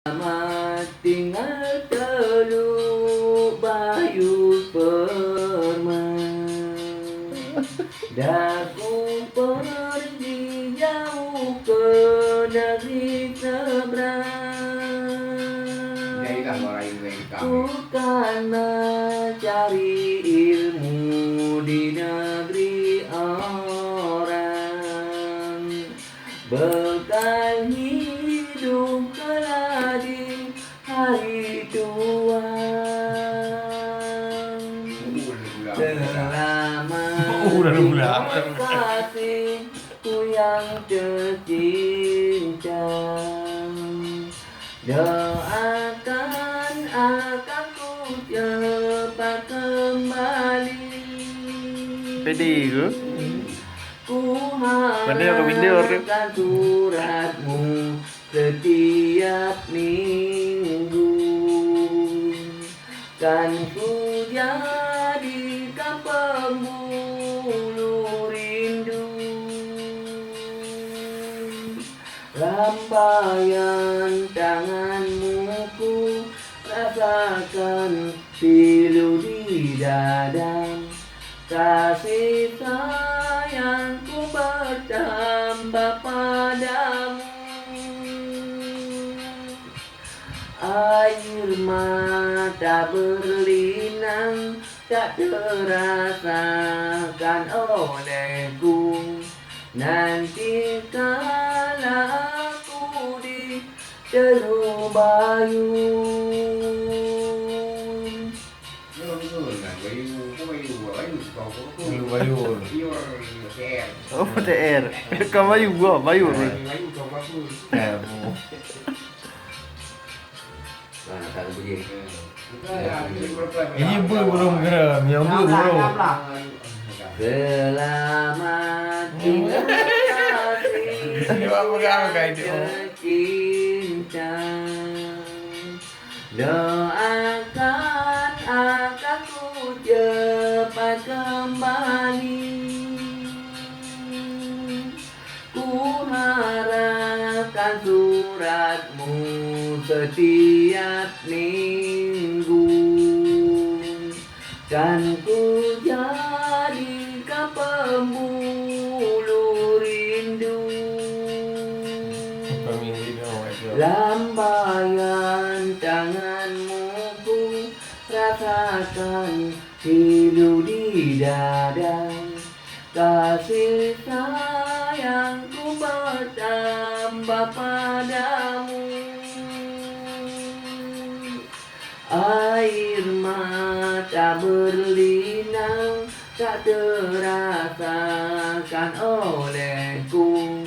Selamat tinggal Teluk Bayu Permai. Daku pergi jauh ke negeri seberang. Ku kan mencari ilmu di negeri orang. Bekal hidup kelak di hari tua. Selamat kasihku yang tercinta. Doakan aku cepat kembali. Pedi ke? Ku Pandai aku video ke? harapkan suratmu setiap minggu. Kan ku jadikan pembuluh rindu. Lambaian tanganmu ku rasakan pilu di dada. Kasih sayangku bertambah padamu. Air mata berlinang tak terasakan olehku. Nanti kala aku di Teluk Bayu. Oh, TR. Kau Bayu gua, Bayu. Nah, tak bunyi. Ini belum geram, yang belum. Selamat tinggal Ini apa pegang kayak itu? tercinta. Doakan aku cepat kembali. Ku harapkan suratmu setiap minggu. Kan ku jadikan pembuluh rindu. Lambaian tanganmu ku rasakan pilu di dada. Kasih sayangku bertambah padamu. Air mata berlinang tak terasakan olehku.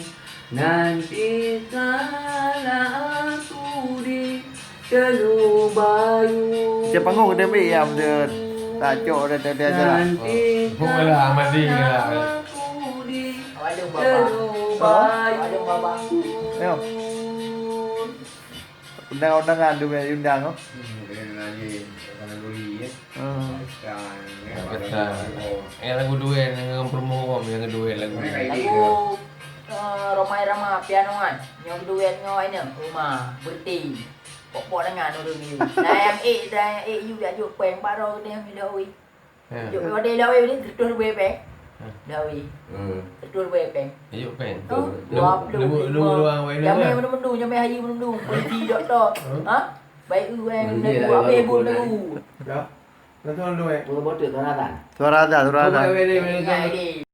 Nanti kala aku di Teluk Bayu. Siapa panggung dia ambil yang dia tak cok dia aja lah. Boleh mati lah. Aku di Teluk Bayu. Ayo. Undang-undangan tu punya undang tu. Lagu duet yang promo yang kedua lagu. Lagu Romai Rama piano kan. Yang duet dengan ini rumah berti. Pokok dengan orang ni. Dah yang you dah juk peng baru dia dah oi. Juk dia dah oi ni terus we peng. Dah oi. Terus we peng. Yuk pen. Lu awak ni. Jamai mendu, jamai hari mendu. Berti doktor. Ha? Baik uang dah buat bebul dah. Dah. Dah tuan duet. Boleh bodoh tak ada. Suara ada. Awak ni. Ingat ini.